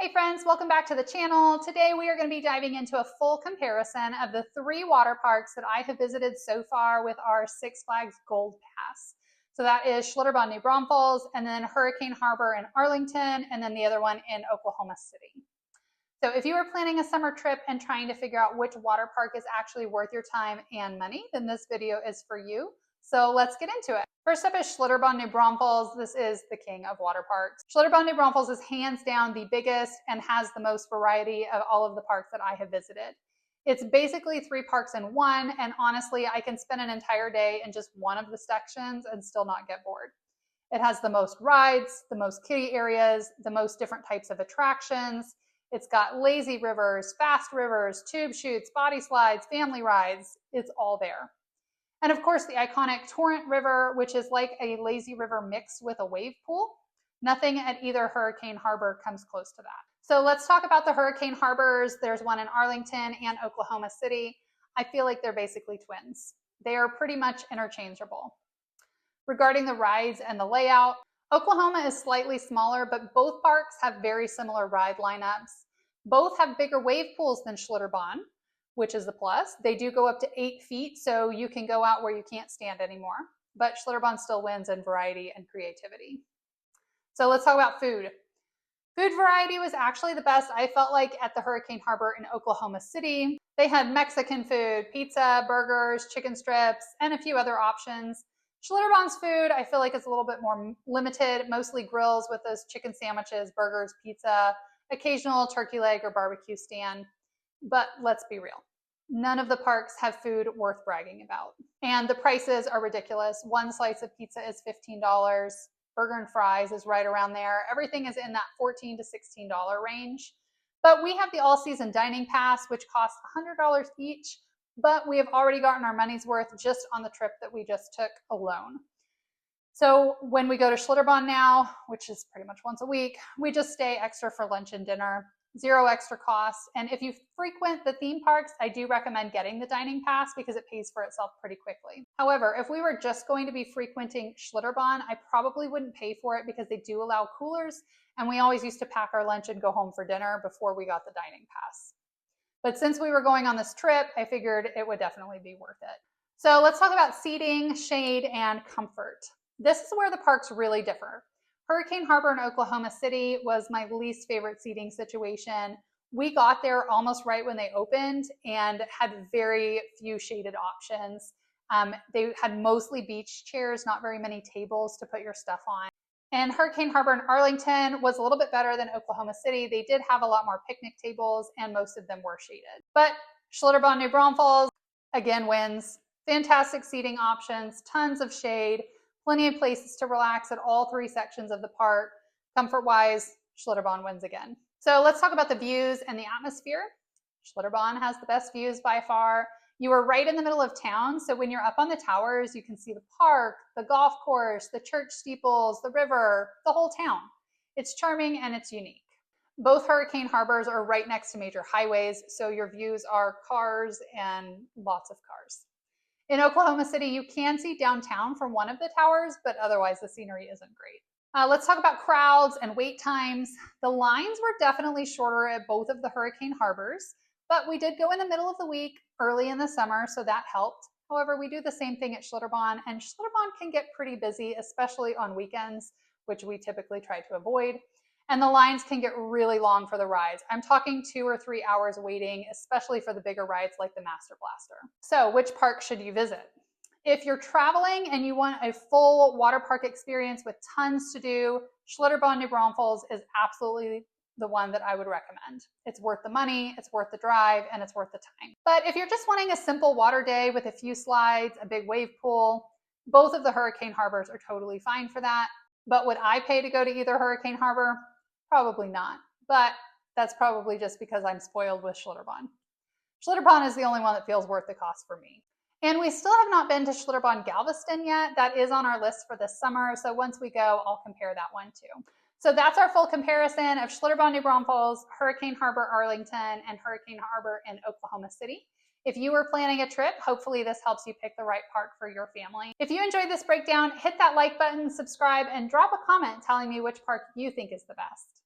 Hey friends, welcome back to the channel. Today we are going to be diving into a full comparison of the 3 water parks that I have visited so far with our Six Flags Gold Pass. So that is Schlitterbahn New Braunfels, and then Hurricane Harbor in Arlington, and then the other one in Oklahoma City. So if you are planning a summer trip and trying to figure out which water park is actually worth your time and money, then this video is for you. So let's get into it. First up is Schlitterbahn New Braunfels. This is the king of water parks. Schlitterbahn New Braunfels is hands down the biggest and has the most variety of all of the parks that I have visited. It's basically 3 parks in one, and honestly, I can spend an entire day in just one of the sections and still not get bored. It has the most rides, the most kiddie areas, the most different types of attractions. It's got lazy rivers, fast rivers, tube chutes, body slides, family rides. It's all there. And of course, the iconic Torrent River, which is like a lazy river mixed with a wave pool. Nothing at either Hurricane Harbor comes close to that. So let's talk about the Hurricane Harbors. There's one in Arlington and Oklahoma City. I feel like they're basically twins. They are pretty much interchangeable. Regarding the rides and the layout, Oklahoma is slightly smaller, but both parks have very similar ride lineups. Both have bigger wave pools than Schlitterbahn, which is the plus. They do go up to 8 feet, so you can go out where you can't stand anymore. But Schlitterbahn still wins in variety and creativity. So let's talk about food. Food variety was actually the best, I felt like, at the Hurricane Harbor in Oklahoma City. They had Mexican food, pizza, burgers, chicken strips, and a few other options. Schlitterbahn's food, I feel like, is a little bit more limited, mostly grills with those chicken sandwiches, burgers, pizza, occasional turkey leg or barbecue stand. But let's be real. None of the parks have food worth bragging about. And the prices are ridiculous. One slice of pizza is $15. Burger and fries is right around there. Everything is in that $14 to $16 range. But we have the all-season dining pass, which costs $100 each. But we have already gotten our money's worth just on the trip that we just took alone. So when we go to Schlitterbahn now, which is pretty much once a week, we just stay extra for lunch and dinner. 0 extra costs. And if you frequent the theme parks, I do recommend getting the dining pass because it pays for itself pretty quickly. However, if we were just going to be frequenting Schlitterbahn, I probably wouldn't pay for it because they do allow coolers, and we always used to pack our lunch and go home for dinner before we got the dining pass. But since we were going on this trip, I figured it would definitely be worth it. So let's talk about seating, shade, and comfort. This is where the parks really differ. Hurricane Harbor in Oklahoma City was my least favorite seating situation. We got there almost right when they opened and had very few shaded options. They had mostly beach chairs, not very many tables to put your stuff on. And Hurricane Harbor in Arlington was a little bit better than Oklahoma City. They did have a lot more picnic tables, and most of them were shaded. But Schlitterbahn New Braunfels, again, wins. Fantastic seating options, tons of shade, plenty of places to relax at all 3 sections of the park. Comfort-wise, Schlitterbahn wins again. So let's talk about the views and the atmosphere. Schlitterbahn has the best views by far. You are right in the middle of town, so when you're up on the towers, you can see the park, the golf course, the church steeples, the river, the whole town. It's charming and it's unique. Both Hurricane Harbors are right next to major highways, so your views are cars and lots of cars. In Oklahoma City, you can see downtown from one of the towers, but otherwise the scenery isn't great. Let's talk about crowds and wait times. The lines were definitely shorter at both of the Hurricane Harbors, but we did go in the middle of the week, early in the summer, so that helped. However, we do the same thing at Schlitterbahn, and Schlitterbahn can get pretty busy, especially on weekends, which we typically try to avoid. And the lines can get really long for the rides. I'm talking 2 or 3 hours waiting, especially for the bigger rides like the Master Blaster. So which park should you visit? If you're traveling and you want a full water park experience with tons to do, Schlitterbahn New Braunfels is absolutely the one that I would recommend. It's worth the money, it's worth the drive, and it's worth the time. But if you're just wanting a simple water day with a few slides, a big wave pool, both of the Hurricane Harbors are totally fine for that. But would I pay to go to either Hurricane Harbor? Probably not, but that's probably just because I'm spoiled with Schlitterbahn. Schlitterbahn is the only one that feels worth the cost for me. And we still have not been to Schlitterbahn Galveston yet. That is on our list for this summer, so once we go, I'll compare that one too. So that's our full comparison of Schlitterbahn New Braunfels, Hurricane Harbor Arlington, and Hurricane Harbor in Oklahoma City. If you were planning a trip, hopefully this helps you pick the right park for your family. If you enjoyed this breakdown, hit that like button, subscribe, and drop a comment telling me which park you think is the best.